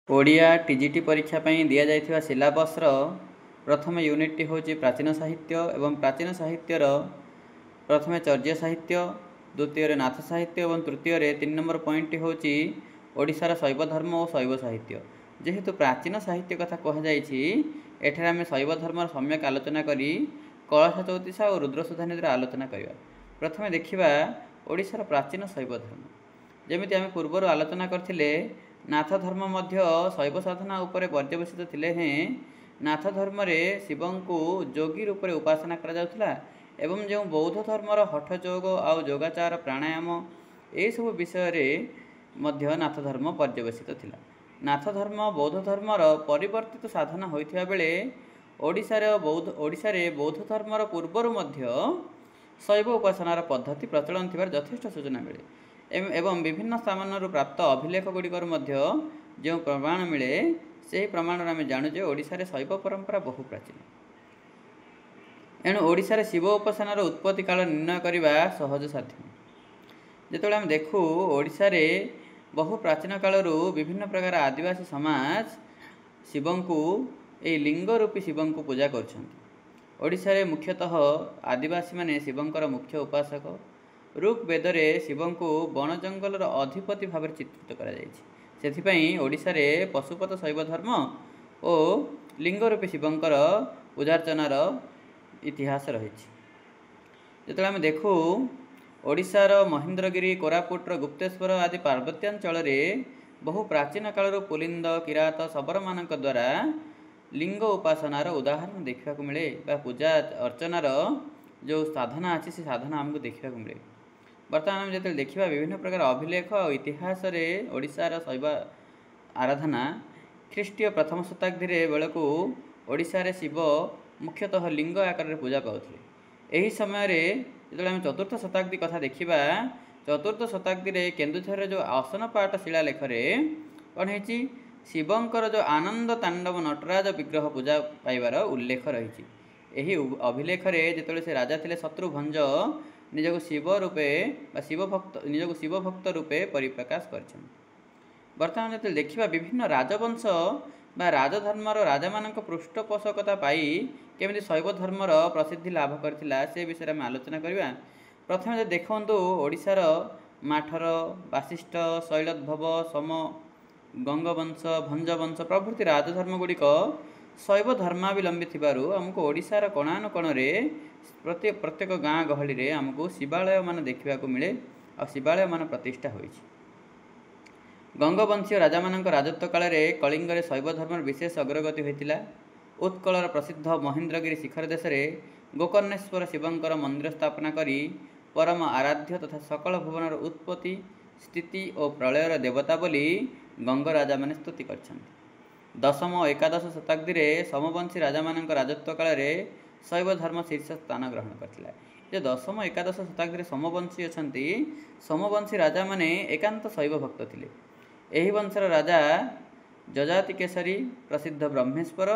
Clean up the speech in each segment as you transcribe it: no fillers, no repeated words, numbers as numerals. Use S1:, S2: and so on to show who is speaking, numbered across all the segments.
S1: Odia TGT परीक्षा पई दिया जाइथिबा सिलेबस रो प्रथम यूनिट होची प्राचीन साहित्य एवं प्राचीन साहित्यर प्रथम चर्या साहित्य, द्वितीय नाथ साहित्य और तृतीय 3 नंबर पॉइंट होची ओडिशार शैव धर्म और शैव साहित्य। जेहेतु प्राचीन साहित्य कथा कह जाइछि एठारे आमे शैव धर्म सम्यक आलोचना करी कलश चौतीसा और रुद्रसुधा निधिर आलोचना करिवा। प्रथमे देखिबा ओडिशार प्राचीन शैव धर्म। जेमिति आमे पूर्वर आलोचना करथिले नाथ धर्म मध्य शैव साधना उपरे पर्यवेसित थिले हें नाथ धर्म रे शिवं को जोगी रूप में उपासना करा जाउथला एवं जो बौद्ध धर्मर हठ योग आउ योगाचार प्राणायाम ए सब विषय रे मध्य नाथ धर्म पर्यवेसित थिला। नाथ धर्म बौद्ध धर्मर परिवर्तित साधना होइथिबा बेले ओडिशा रे बौद्ध धर्मर पूर्वर मध्य शैव उपासनार पद्धति प्रचलन थिबार यथेष्ट सूचना मिले एवं विभिन्न स्थानरू प्राप्त अभिलेख गुड़िकर मध्य जो प्रमाण मिले से प्रमाण आम जानू जे ओडिशा रे शैव परंपरा बहु प्राचीन। एणु ओडिशा रे शिव उपासनार उत्पत्ति काल निर्णय करने सहज साध्य। जिते आम देखू ओडिशा रे बहु प्राचीन कालरू विभिन्न प्रकार आदिवासी समाज शिवं को ए लिंग रूपी शिवं को पूजा करछन्ति। ओडिशा रे मुख्यतः आदिवासी माने शिवंकर मुख्य उपासक। ऋग वेदरे शिवं को वन जंगलर अधिपति भाव चित्रित करा जायछि। सेथिपई ओडिशा रे पशुपत शैव धर्म और लिंग रूपी शिवंकर पूजार्चनार इतिहास रही। जो आम देखू ओडिशार महेंद्रगिरी कोरापुटर गुप्तेश्वर आदि पार्वत्यांचल बहु प्राचीन काल पुलिंद किरात शबर मान द्वारा लिंग उपासनार उदाहरण देखा मिले पूजा अर्चनार जो साधना अच्छी से साधना आमको देखा मिले। बर्तमान आम जो देखा विभिन्न प्रकार अभिलेख और इतिहास ओडिशार शैव आराधना ख्रीष्टीय प्रथम शताब्दी बेलू ओडिशा रे शिव मुख्यतः लिंग आकार पूजा पाते। यही समय जो आम चतुर्थ शताब्दी कथा देखा चतुर्थ शताब्दी केन्दुझर जो आसनपाट शिलालेख कौन है शिवंकर जो आनंद तांडव नटराज विग्रह पूजा पाइबार उल्लेख रही। यही अभिलेख जो से राजा थे शत्रुभंज निजक शिव रूपे निजक शिव भक्त रूपे परिप्रकाश कर। बर्तमान जो देखा विभिन्न राजवंश बा राजधर्मर राजा मान पृष्ठपोषकता पाई केमी शैव धर्मर प्रसिद्धि लाभ करथिला से विषय में आलोचना करवा। प्रथम जो देखु ओडिशार माठर वासिष्ठ शैलोद्भव सम गंगवंश भंजवंश प्रभृति राजधर्म गुड़िक शैव धर्मावलंबी थिबारु आमको ओडिशार कोणानुकोण प्रत्येक गाँ गहली आमको शिवालय मान देखा मिले आ शिवालय मान प्रतिष्ठा होइछि। गंगवंशीय राजा मानक राजत्व काल में कलिंग शैव धर्म विशेष अग्रगति होता। उत्कलर प्रसिद्ध महेंद्रगिरी शिखर देश में गोकर्णेश्वर शिवंकर मंदिर स्थापना करी परम आराध्य तथा सकल भुवनर उत्पत्ति स्थिति और प्रलयर देवता बोली गंग राजा माने स्तुति करछन्ति। दशम और एकादश शताब्दी में समवंशी राजा मानक राजत्व काल में शैव धर्म शीर्ष स्थान ग्रहण करथिला। जो दशम एकादश शताब्दी समवंशी अछन्ति समवंशी राजा माने एकांत शैव भक्त थिले। एही वंशर राजा जजाति केसरी प्रसिद्ध ब्रह्मेश्वर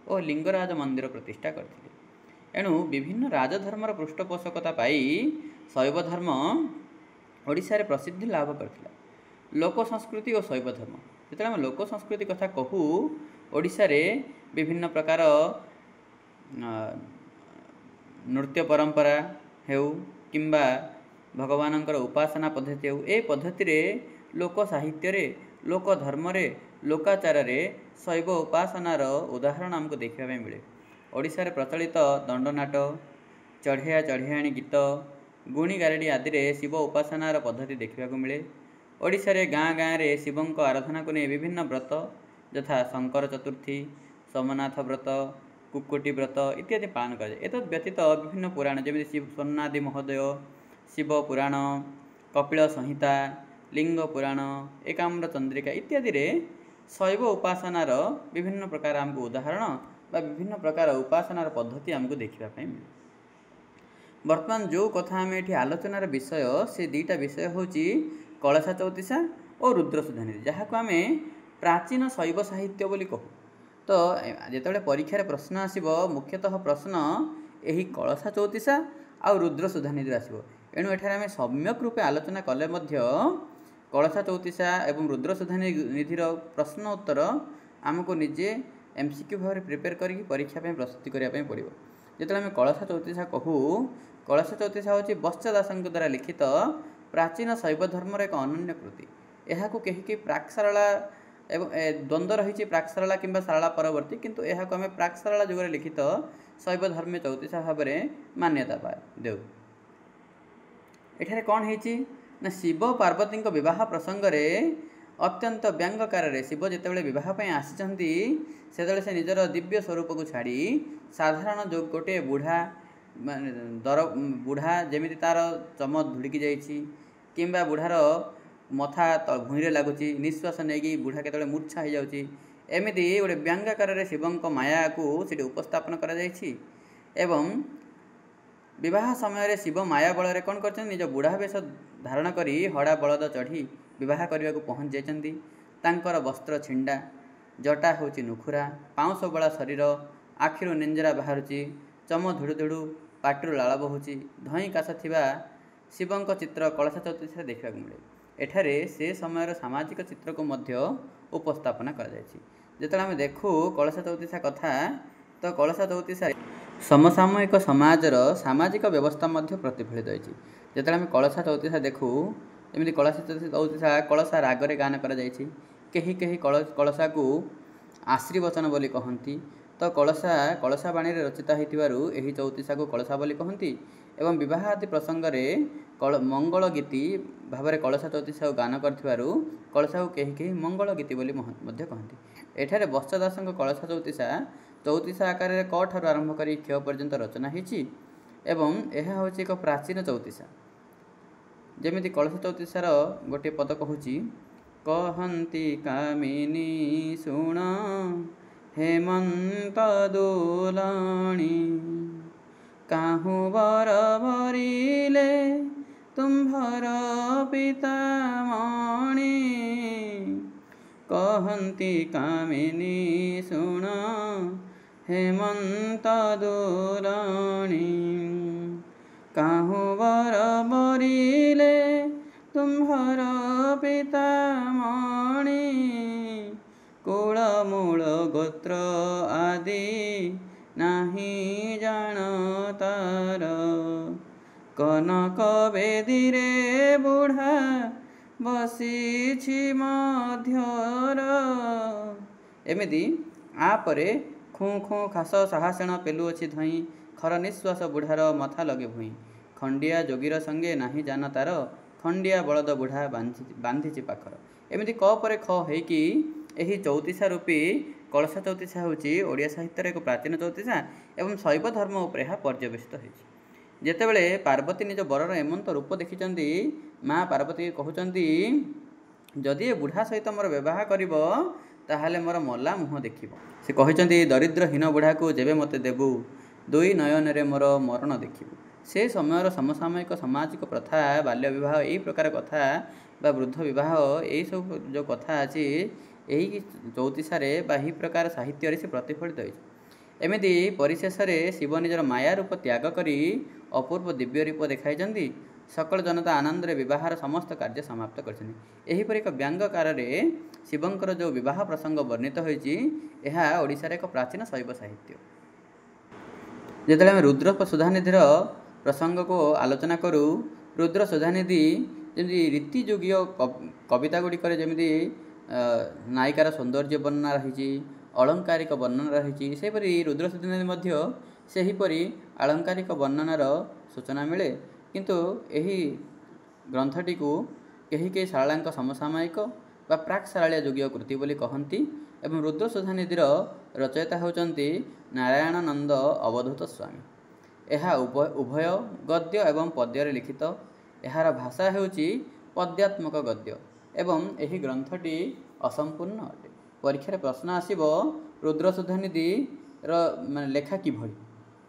S1: और लिंगराज मंदिर प्रतिष्ठा करथिले। एणु विभिन्न राजधर्मर पृष्ठपोषकता पाई शैव धर्म ओडिशा रे प्रसिद्धि लाभ करथिला। लोक संस्कृति और शैव धर्म जो आम लोक संस्कृति कथा कहू ओडिशा रे विभिन्न प्रकार नृत्य परंपरा हेउ किंबा भगवानंकर उपासना पद्धति हेउ ए पद्धति रे लोक साहित्य रे लोक धर्म रे लोकाचार रे शैव उपासनार उदाहरण आमको देखा मिले। ओडिशा रे प्रचलित दंडनाट चढ़िया चढ़ियाणी गीत गुणी गारेडी आदि रे शिव उपासनार पद्धति देखा मिले। ओडिशा रे गाँ गाँ रे शिवं को आराधना को नहीं विभिन्न व्रत यथा शंकर चतुर्थी सोमनाथ व्रत कुक्कुटी व्रत इत्यादि पालन कर। एतद् व्यतीत विभिन्न पुराण जमी शिव सोन्नादि महोदय शिव पुराण कपिल संहिता लिंग पुराण एकाम्र चंद्रिका इत्यादि रे शैव उपासनार विभिन्न प्रकार आमको उदाहरण बा विभिन्न प्रकार उपासनार पद्धति आमको देखा मिले। वर्तमान जो कथा आम ये आलोचनार विषय से दुईटा विषय होची कलशा चौतीसा और रुद्रसुधा निधि जहाँ को आम प्राचीन शैव साहित्य बोली कहू। तो जिते परीक्षार प्रश्न आसब मुख्यतः प्रश्न यही कलशा चौतीसा आ रुद्रसुधा निधि आसब। एणु एठारे आम सम्यक रूपे आलोचना कले कलशा चौतीसा एवं रुद्र सुधानिधिर प्रश्न उत्तर आमको निजे एमसीक्यू भाव में प्रिपेयर करके परीक्षा पे प्रस्तुति करने पड़ो। जो आम कलशा चौतीसा कहू, कलशा चौतीसा हूँ बत्स दास द्वारा लिखित प्राचीन शैव धर्मर एक अनन्य कृति। यह कहीं प्राक् सारला एवं द्वंद्व रही प्राक् सारला कि सारला परवर्ती, किंतु यह आम प्राक् सारला जुग लिखित शैव धर्म चौतीसा भाव में मान्यता देव। एठारे कौन है ना, शिव पार्वती विवाह प्रसंग में अत्यंत व्यंगकार शिव जितेबाला बहुत आसी से निजर दिव्य स्वरूप को छाड़ी साधारण जो गोटे बुढ़ा माने दर बुढ़ा जमी तार चम धुड़की जाइए बुढ़ार मथा भूईरे लगुच निश्वास नहीं बुढ़ा के मूर्छा हो जाऊँगी एमती गोटे व्यंगाकार शिवों माया को सीट उपस्थापन कर एवं विवाह समय शिव माया बल कौन कर निज बुढ़ा वेश धारण कर हड़ा बलद चढ़ी विवाह करने को पहुँच जाती। वस्त्र छिंडा, जटा हूँ नुखुरा, पाउंश बड़ा शरीर, आखिर निंजरा बाहर, चम धुड़ु धुड़ु, पाटिरु लाल बहुची, धई काश थिबा शिवों चित्र कलशा चौतीसा देखा मिले। एठारे से समय सामाजिक चित्र को मध्य उपस्थापना कर जो आम देखू कलशा चौतीसा कथा, तो कलशा चौतीसा समसामयिक समाजर सामाजिक व्यवस्था मध्य प्रतिफलित होती। जो आम कलशा चौतीसा देखू, एमती कलशा चौतीसा कलशा रागरे गान कर कहीं कहीं कलशा को आश्रीवचन बोली कहती। तो कलशा कलशा बाणी रचित होती चौतीसा को कलशा बोली कहती एवं विवाह आदि प्रसंग में मंगल गीति भाव में कलशा चौतीसा गान कर कलशा को कहीं कहीं मंगल गीति बोली कहती। एठारे बत्स दास कलशा चौतीसा चौतीसा आकार में क ठार आरंभ कर क्ष पर्यंत रचना होती एवं यह हूँ एक प्राचीन चौतीसा। जमी कलशा चौतीसार गोटे पद कहूँ, कहती कामिनी शुण हेमंत दोलाणी, काहू बर बरिले तुम्भर पितामणी, कहती कामिनी शुण हेमंत दोलाणी, काहू बर बरिले तुम्भर पितामणी, कुलमूल गोत्र आदि नहीं जानतार, कनक बेदी रे बुढ़ा बसी मध्यर। एमती आपरे खूँ खूँ खास साहसेण पेलुअछि धई, खर निश्वास बुढ़ार मथा लगे भूई, खंडिया जोगीर संगे नहीं जान तार, खंडिया बलद बुढ़ा बांधि पाखर। एमती क पर ख होइकी यही चौतीसा रूपी कलशा चौतीसा हूँ ओडिया साहित्यर एक प्राचीन चौतीसा एवं शैव धर्म उपर यह पर्यवेसित होती। जेतेबेले पार्वती निज बरर एमंत रूप देखिचंदी, माँ पार्वती कहउचंदी जदि ए बुढ़ा सहित मोर व्यवहार करिब ताहाले मोर मल्ला मुह देखिब। से कहउचंदी दरिद्रहीन बुढ़ा को जेबे मते देबु, दुई नयन रे मोर मरण देखिबु। से समय समसामयिक सामाजिक प्रथा, बाल्य विवाह यही प्रकार कथा बा वृद्ध विवाह यही सब जो कथा अच्छी यही चौतीसारे यही प्रकार साहित्य से प्रतिफलित होती। एमती परिशेष शिव निजर माया रूप त्याग करी अपूर्व दिव्य रूप देखाई सकल जनता आनंद रे विवाहर समस्त कार्य समाप्त कर एक व्यंगकार शिवंकर जो विवाह प्रसंग वर्णित होती ओडिशार एक प्राचीन शैव साहित्य। जिते आम रुद्र सुधानिधिर प्रसंग को आलोचना करूँ, रुद्र सुधानिधि जमी रीतियोगीय कविता गुड़िक जमी नायिकार सौंदर्य वर्णना रही, अलंकारिक वर्णना रही, सेपरी रुद्र सुधानिधि सेहीपरि आलंकारिक वर्णनार सूचना मिले। किंतु यही ग्रंथटी को कहीं कहीं सारला समसामयिक बा प्राक् सारलिया युगीय कृति बोली कहती एवं रुद्र सुधानिधिर रचयिता होचंती नारायणानंद अवधूत स्वामी। यह उभय गद्य एवं पद्य लिखित। यार भाषा होची पद्यात्मक गद्य एवं यही ग्रंथटी असंपूर्ण अटे। परीक्षा प्रश्न आसीबो रुद्र सुधानिधि लेखा किभଳି,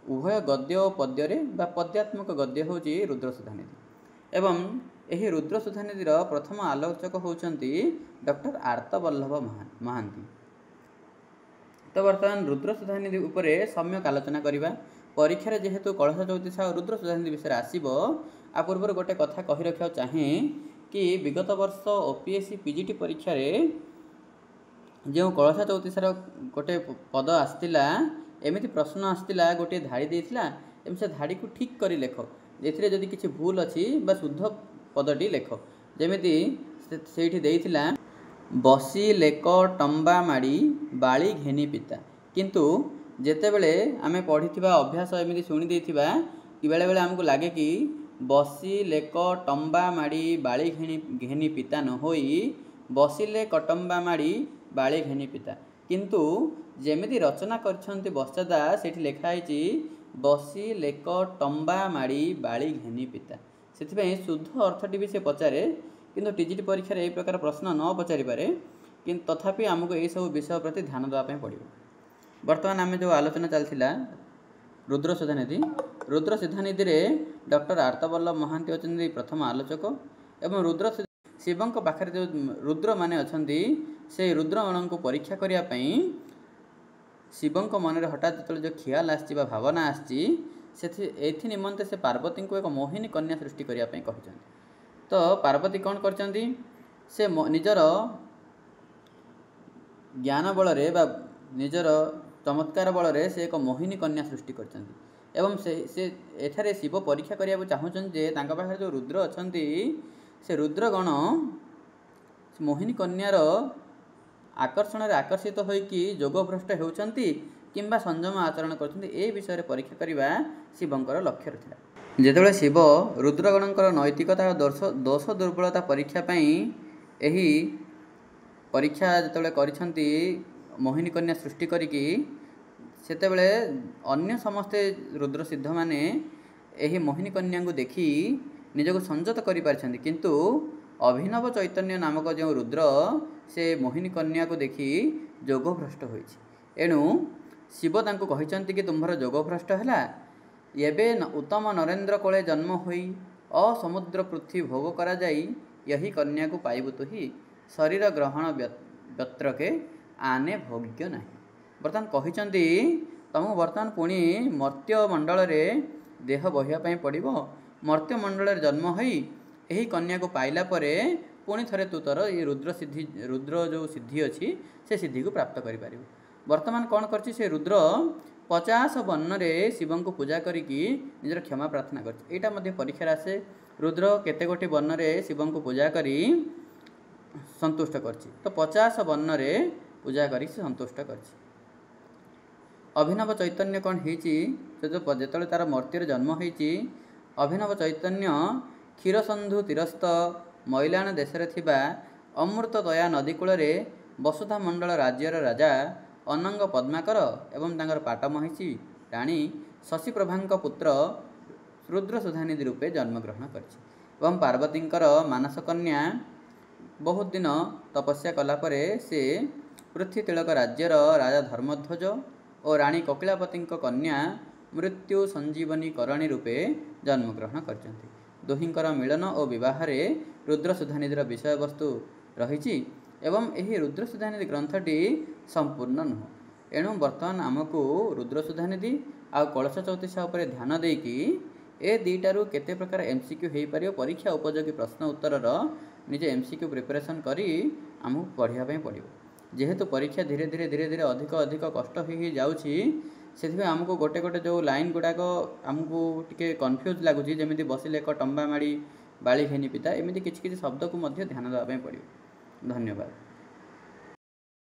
S1: उभय गद्य और पद्य बा पद्यात्मक गद्य होची रुद्र सुधानिधि एवं यही रुद्र सुधानिधिर प्रथम आलोचक होचंती डॉक्टर आर्तवल्लभ महांती। तो बर्तमान रुद्र सुधानिधि उपरे सम्यक आलोचना करिबा। परीक्षा जेहेतु कलशा चौतीसा और रुद्र सुधानिधि विषय आसीबो, आ पूर्व गोटे कथा कहि रखिया चाहे कि विगत वर्ष ओपीएससी पीजीटी परीक्षा रे जो कलशा चौतीसार गोटे पद आसला एमती प्रश्न आसला गोटे धाड़ी देता एम से धाड़ी को ठीक कर लेख एथिरे जदि किसी भूल अच्छी बा शुद्ध पदटी लेख जमी से बसी लेक टंबा माड़ी बाली घेनी पिता किंतु जेतेबेले आमे पढ़ी अभ्यास एमती शुणी देथिबा कि बेले बेले आमको लगे कि बसी लेक टंबा माड़ी बाली घेनी पिता न होई बसिले कटंबा माड़ी बाली घेनी पिता किंतु जेमिति रचना करछन्ति बसदा सेठी लेखाई बसी लेक टंबा माड़ी बाली घेनी पिता से शुद्ध अर्थटी भी से पचारे किंतु टीजीटी परीक्षा यही प्रकार प्रश्न न पचारि पारे किंतु तथापि आमको यही सब विषय प्रति ध्यान देवाई पड़ो। बर्तमान आम जो आलोचना चलता रुद्र सुधानिधि रुद्र सुधानिधि रे डॉक्टर आर्तवल्लभ महांती अच्छा प्रथम आलोचक एवं रुद्र शिवंक पाखरे जो रुद्र माने अछंती से रुद्र को परीक्षा करने शिवंक मन हठात जो ख्याल आसी भावना आसी निमंते से पार्वती को एक मोहिनी कन्या सृष्टि करने कहते तो पार्वती कौन करचंती से निजर ज्ञान बल निजर चमत्कार बल से एक मोहिनी कन्या सृष्टि करचंती एवं से एठारे शिव परीक्षा करने चाहूँ जे पाखे जो रुद्र अछंती से रुद्रगण मोहिनी कन्यार आकर्षण आकर्षित होइकी जोगभ्रष्ट होउछंती किंबा संयम आचरण करछंती ए विषय परीक्षा करने शिवंकर लक्ष्य था। जेतेबेले शिव रुद्रगणकर नैतिकता दोष दुर्बलता परीक्षा पई एही परीक्षा जेतेबेले करिछंती मोहिनी कन्या सृष्टि करिकी सेतेबेले अन्य समस्ते रुद्र सिद्ध माने एही मोहिनी कन्या को देखी निजक संयत करि पारछंती किंतु अभिनव चैतन्य नामक जो रुद्र से मोहिनी कन्या को देखी जोगभ्रष्ट होइछि एणु शिव तांको कहिछंती कि तुम्हार जोगभ्रष्ट हैला एबे उत्तम नरेन्द्र कोले जन्म होई असमुद्र पृथ्वी भोग करा जाई यही कन्या को पाइबु तो ही शरीर ग्रहण व्यत्र के आने भोग्य नहीं। बर्तमान कहिछंती तुमको बर्तमान पुणी मर्त्य मंडल रे देह बहिया पड़ो मर्त्य मंडल जन्म होई यही कन्या को पाइला परे पुणी थरे तू तोर ये रुद्र जो सिद्धि अच्छी से सिद्धि को प्राप्त करि पारिबु। वर्तमान कौन करछि से रुद्र 50 बन्न रे शिवं को पूजा करिकी निजर क्षमा प्रार्थना करछि एटा मध्ये परीक्षा आसे रुद्र केते गोटी बन्न रे शिवं को पूजा करी संतुष्ट करछि तो 50 बन्न रे पूजा करी संतुष्ट करछि। अभिनव चैतन्य कौन होइछि जेतले तार मर्त्य जन्म होइछि अभिनव चैतन्य क्षीरसंधु तीरस्थ मैलान देश अमृत दया नदी कूल वसुधा मंडल राज्यर राजा अनंग पद्माकर एवं तांकर पाटमहिषी राणी शशिप्रभा पुत्र रुद्र सुधानिधि रूपे जन्मग्रहण कर पार्वतींकर मानस कन्या बहुत दिन तपस्या कलापर से पृथ्वी तिलक राज्यर राजा धर्मध्वज और राणी कपिलापति कन्या मृत्यु संजीवनी करणी रूपे जन्मग्रहण करछन्ति। दुहिंकर मिलन और विवाह रुद्र सुधानिधिर विषय वस्तु रही एवं यही रुद्र सुधानिधि ग्रंथटी संपूर्ण नुह एणु बर्तमान आमको रुद्र सुधानिधि आ कलश चौतीसा उपर ध्यान देकी ए दुईटारू केते प्रकार एमसीक्यू हो पार परीक्षा उपयोगी प्रश्न उत्तर निजे एमसीक्यू प्रिपरेशन करी आमको पढ़ाई पड़ो जेहेतु परीक्षा धीरे धीरे धीरे धीरे अधिक अधिक कष्ट हो जाऊँगी से आमको गोटे गोटे जो लाइन गुड़ाक आमको टिके कन्फ्यूज लगुच जमी बसिले एक टंबा माड़ी बाली घेनी पिता एमती किसी किसी शब्द को ध्यान देवाई पड़ो। धन्यवाद।